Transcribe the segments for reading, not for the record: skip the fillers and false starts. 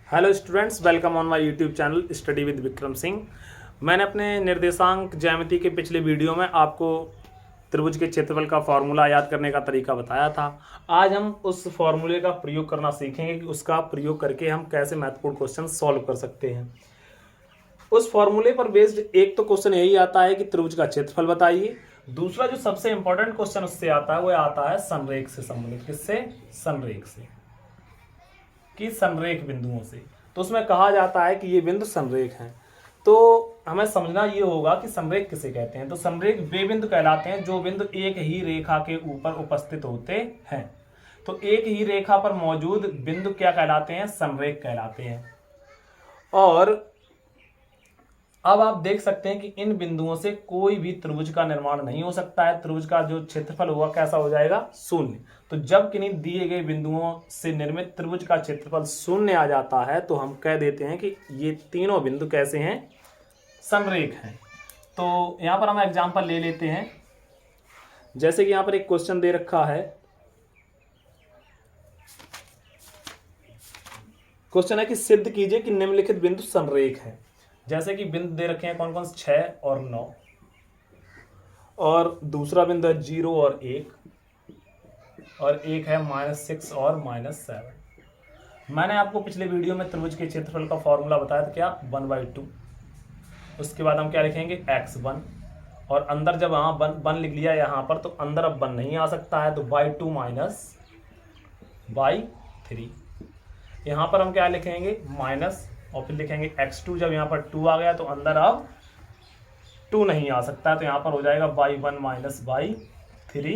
Hello students, welcome on my YouTube channel study with Vikram Singh. मैंने अपने निर्देशांक ज्यामिति के पिछले वीडियो में आपको त्रिभुज के क्षेत्रफल का फॉर्मूला याद करने का तरीका बताया था। आज हम उस फॉर्मूले का प्रयोग करना सीखेंगे कि उसका प्रयोग करके हम कैसे महत्वपूर्ण क्वेश्चन सॉल्व कर सकते हैं। उस फॉर्मूले पर बेस्ड एक तो क्वेश्चन यही आता है कि त्रिभुज का क्षेत्रफल बताइए। दूसरा जो सबसे इंपॉर्टेंट क्वेश्चन उससे आता है वो आता है संरेख से संबंधित। किससे? संरेख से, कि संरेख बिंदुओं से। तो उसमें कहा जाता है कि ये बिंदु संरेख हैं। तो हमें समझना ये होगा कि संरेख किसे कहते हैं। तो संरेख वे बिंदु कहलाते हैं जो बिंदु एक ही रेखा के ऊपर उपस्थित होते हैं। तो एक ही रेखा पर मौजूद बिंदु क्या कहलाते हैं? संरेख कहलाते हैं। और अब आप देख सकते हैं कि इन बिंदुओं से कोई भी त्रिभुज का निर्माण नहीं हो सकता है। त्रिभुज का जो क्षेत्रफल होगा कैसा हो जाएगा? शून्य। तो जब किन्हीं दिए गए बिंदुओं से निर्मित त्रिभुज का क्षेत्रफल शून्य आ जाता है तो हम कह देते हैं कि ये तीनों बिंदु कैसे हैं? संरेख हैं। तो यहां पर हम एग्जांपल ले लेते हैं। जैसे कि यहां पर एक क्वेश्चन दे रखा है। क्वेश्चन है कि सिद्ध कीजिए कि निम्नलिखित बिंदु संरेख है। जैसे कि बिंदु दे रखे हैं कौन कौन से? 6 और 9, और दूसरा बिंदु है 0 और 1, और एक है -6 और -7। मैंने आपको पिछले वीडियो में त्रिभुज के क्षेत्रफल का फॉर्मूला बताया था, क्या? 1/2। उसके बाद हम क्या लिखेंगे? x1, और अंदर जब यहाँ 1 लिख लिया यहाँ पर तो अंदर अब 1 नहीं आ सकता है, तो by2 - by3। यहाँ पर हम क्या लिखेंगे? माइनस, और फिर लिखेंगे x2। जब यहाँ पर 2 आ गया तो अंदर अब 2 नहीं आ सकता है, तो यहाँ पर हो जाएगा by1 - by3।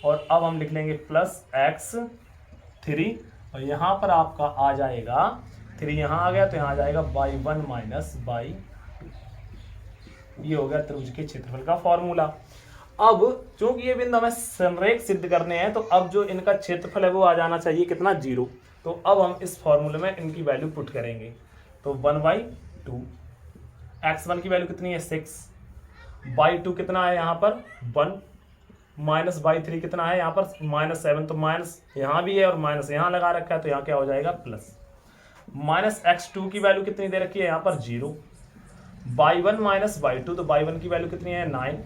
और अब हम लिख लेंगे प्लस x3, और यहाँ पर आपका आ जाएगा 3, यहाँ आ गया तो यहाँ आ जाएगा by1 - by। ये हो गया त्रिभुज के क्षेत्रफल का फॉर्मूला। अब चूंकि ये बिंदु हमें संरेख सिद्ध करने हैं तो अब जो इनका क्षेत्रफल है वो आ जाना चाहिए कितना? 0। तो अब हम इस फॉर्मूले में इनकी वैल्यू पुट करेंगे। तो 1/2, x1 की वैल्यू कितनी है? 6, by2 कितना है यहाँ पर? 1, माइनस by3 कितना है यहाँ पर? -7। तो माइनस यहाँ भी है और माइनस यहाँ लगा रखा है, तो यहाँ क्या हो जाएगा? प्लस। -x2 की वैल्यू कितनी दे रखी है यहाँ पर? 0। by1 - by2, तो by1 की वैल्यू कितनी है? 9,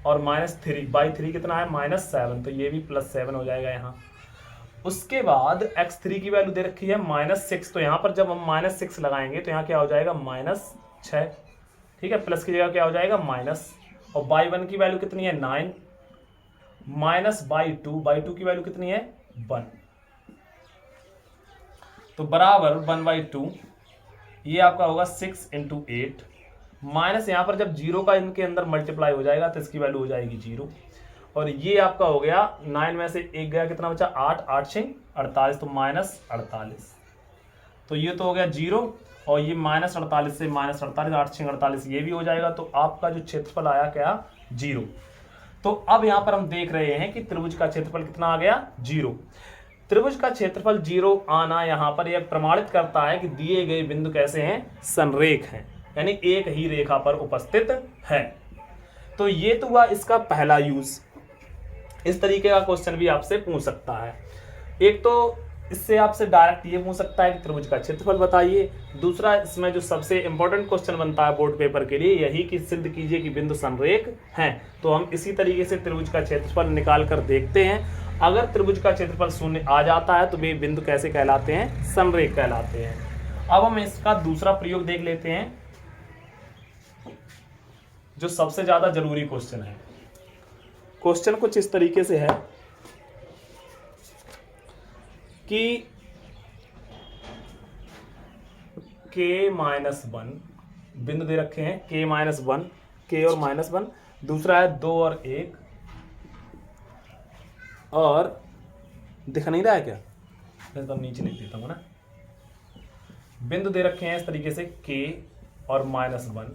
और -3 by3 कितना है? -7, तो ये भी +7 हो जाएगा यहाँ। उसके बाद x3 की वैल्यू दे रखी है -6, तो यहाँ पर जब हम -6 लगाएंगे तो यहाँ क्या हो जाएगा? -6। ठीक है, प्लस की जगह क्या हो जाएगा? माइनस। और by1 की वैल्यू कितनी है? 9, माइनस by2 की वैल्यू कितनी है? 1। तो बराबर 1/2, ये आपका होगा 6 × 8, माइनस यहाँ पर जब 0 का इनके अंदर मल्टीप्लाई हो जाएगा तो इसकी वैल्यू हो जाएगी 0। और ये आपका हो गया 9 में से 1 गया, कितना बचा? 8, 8 6 48, तो -48। तो ये तो हो गया 0, और ये -48 से -48, 8 6 48, ये भी हो जाएगा। तो आपका जो क्षेत्रफल आया क्या? 0। तो अब यहाँ पर हम देख रहे हैं कि त्रिभुज का क्षेत्रफल कितना आ गया? 0। त्रिभुज का क्षेत्रफल 0 आना यहाँ पर यह प्रमाणित करता है कि दिए गए बिंदु कैसे हैं? संरेख हैं, यानी एक ही रेखा पर उपस्थित है। तो ये तो हुआ इसका पहला यूज। इस तरीके का क्वेश्चन भी आपसे पूछ सकता है। एक तो इससे आपसे डायरेक्ट ये पूछ सकता है कि त्रिभुज का क्षेत्रफल बताइए। दूसरा, इसमें जो सबसे इंपॉर्टेंट क्वेश्चन बनता है बोर्ड पेपर के लिए, यही कि सिद्ध कीजिए कि बिंदु संरेख हैं। तो हम इसी तरीके से त्रिभुज का क्षेत्रफल निकाल कर देखते हैं। अगर त्रिभुज का क्षेत्रफल शून्य आ जाता है तो वे बिंदु कैसे कहलाते हैं? संरेख कहलाते हैं। अब हम इसका दूसरा प्रयोग देख लेते हैं, जो सबसे ज्यादा जरूरी क्वेश्चन है। क्वेश्चन कुछ इस तरीके से है कि k-1 बिंदु दे रखे हैं, k-1, k और -1। दूसरा है 2 और 1, और दिख नहीं रहा है क्या? मैं तो नीचे लिख देता हूँ ना। बिंदु दे रखे हैं इस तरीके से k और -1।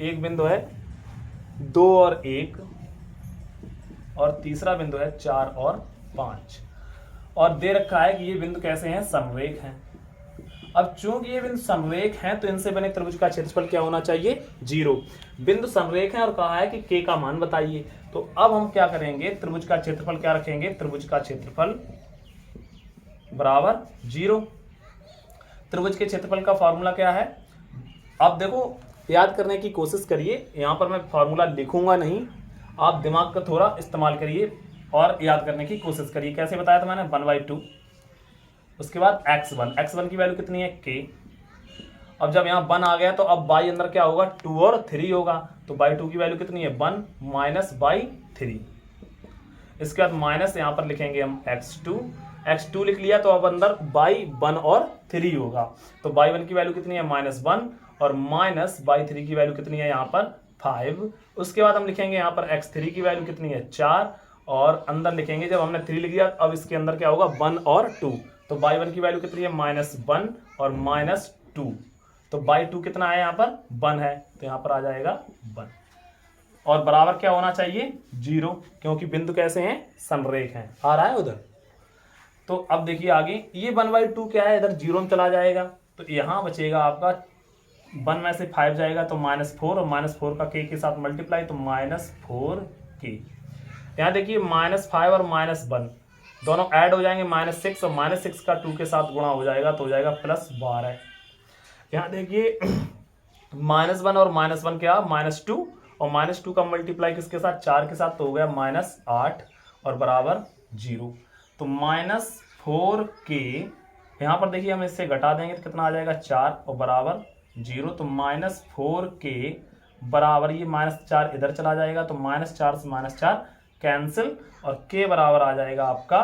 एक बिंदु है 2 और 1, और तीसरा बिंदु है 4 और 5, और दे रखा है कि ये बिंदु कैसे हैं? संरेख हैं। अब चूंकि ये बिंदु संरेख हैं तो इनसे बने त्रिभुज का क्षेत्रफल क्या होना चाहिए? 0। बिंदु संरेख हैं और कहा है कि k का मान बताइए। तो अब हम क्या करेंगे? त्रिभुज का क्षेत्रफल क्या रखेंगे? त्रिभुज का क्षेत्रफल बराबर 0। त्रिभुज के क्षेत्रफल का फॉर्मूला क्या है? अब देखो याद करने की कोशिश करिए, यहाँ पर मैं फॉर्मूला लिखूंगा नहीं, आप दिमाग का थोड़ा इस्तेमाल करिए और याद करने की कोशिश करिए। कैसे बताया था मैंने? 1/2, उसके बाद x1 की वैल्यू कितनी है? k। अब जब यहाँ 1 आ गया तो अब बाई अंदर क्या होगा? 2 और 3 होगा, तो बाई 2 की वैल्यू कितनी है? 1 माइनस बाई 3। इसके बाद माइनस यहाँ पर लिखेंगे हम x2 लिख लिया, तो अब अंदर बाई 1 और 3 होगा, तो बाई 1 की वैल्यू कितनी है? -1, और माइनस बाई 3 की वैल्यू कितनी है यहाँ पर? 5। उसके बाद हम लिखेंगे यहाँ पर x3 की वैल्यू कितनी है? 4, और अंदर लिखेंगे, जब हमने 3 लिख दिया अब इसके अंदर क्या होगा? 1 और 2, तो बाई 1 की वैल्यू कितनी है? -1 और -2, तो बाई 2 कितना है यहाँ पर? 1 है, तो यहाँ पर आ जाएगा 1, और बराबर क्या होना चाहिए? 0, क्योंकि बिंदु कैसे हैं? समरेख हैं। आ रहा है उधर? तो अब देखिए आगे, ये 1/2 क्या है? इधर 0 में चला जाएगा, तो यहाँ बचेगा आपका 1 में से 5 जाएगा तो -4, और -4 का k के साथ मल्टीप्लाई, तो -4k। यहाँ देखिए -5 और -1 दोनों ऐड हो जाएंगे, -6, और -6 का 2 के साथ गुणा हो जाएगा तो हो जाएगा +12। यहाँ देखिए -1 और -1 क्या? -2, और -2 का मल्टीप्लाई किसके साथ? 4 के साथ, तो हो गया -8 और बराबर 0, तो -4k। यहाँ पर देखिए हम इससे घटा देंगे तो कितना आ जाएगा? 4 और बराबर 0, तो -4k बराबर, ये -4 इधर चला जाएगा, तो -4 से -4 कैंसिल, और k बराबर आ जाएगा आपका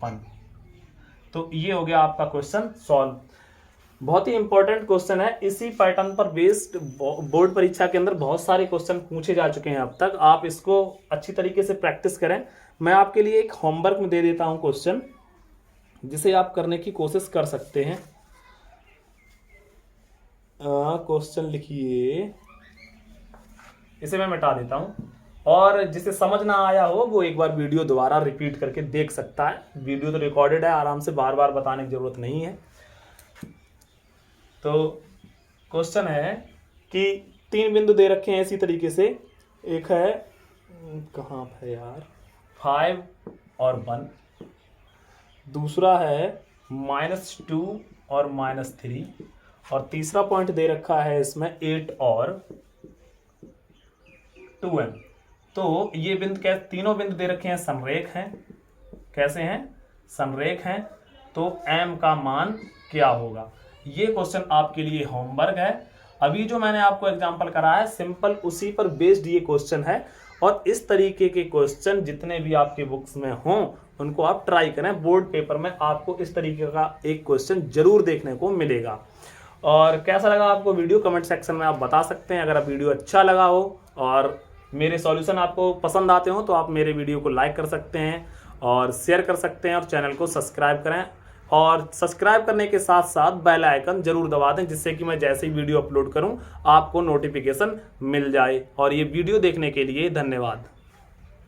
1। तो ये हो गया आपका क्वेश्चन सॉल्व। बहुत ही इंपॉर्टेंट क्वेश्चन है, इसी पैटर्न पर बेस्ड बोर्ड परीक्षा के अंदर बहुत सारे क्वेश्चन पूछे जा चुके हैं अब तक। आप इसको अच्छी तरीके से प्रैक्टिस करें। मैं आपके लिए एक होमवर्क में दे देता हूं क्वेश्चन, जिसे आप करने की कोशिश कर सकते हैं। क्वेश्चन लिखिए, इसे मैं मिटा देता हूं, और जिसे समझ ना आया हो वो एक बार वीडियो दोबारा रिपीट करके देख सकता है। वीडियो तो रिकॉर्डेड है, आराम से बार बार बताने की जरूरत नहीं है। तो क्वेश्चन है कि 3 बिंदु दे रखे हैं इसी तरीके से, एक है कहाँ है यार? 5 और 1, दूसरा है -2 और -3, और तीसरा पॉइंट दे रखा है इसमें 8 और 2m। तो ये बिंदु कैसे? तीनों बिंदु दे रखे हैं समरेख हैं। कैसे हैं? समरेख हैं, तो m का मान क्या होगा? ये क्वेश्चन आपके लिए होमवर्क है। अभी जो मैंने आपको एग्जांपल कराया है सिंपल उसी पर बेस्ड ये क्वेश्चन है, और इस तरीके के क्वेश्चन जितने भी आपके बुक्स में हों उनको आप ट्राई करें। बोर्ड पेपर में आपको इस तरीके का एक क्वेश्चन जरूर देखने को मिलेगा। और कैसा लगा आपको वीडियो? कमेंट सेक्शन में आप बता सकते हैं। अगर आप वीडियो अच्छा लगा हो और मेरे सॉल्यूशन आपको पसंद आते हो तो आप मेरे वीडियो को लाइक कर सकते हैं और शेयर कर सकते हैं, और चैनल को सब्सक्राइब करें, और सब्सक्राइब करने के साथ साथ बेल आइकन जरूर दबा दें, जिससे कि मैं जैसे ही वीडियो अपलोड करूं आपको नोटिफिकेशन मिल जाए। और ये वीडियो देखने के लिए धन्यवाद।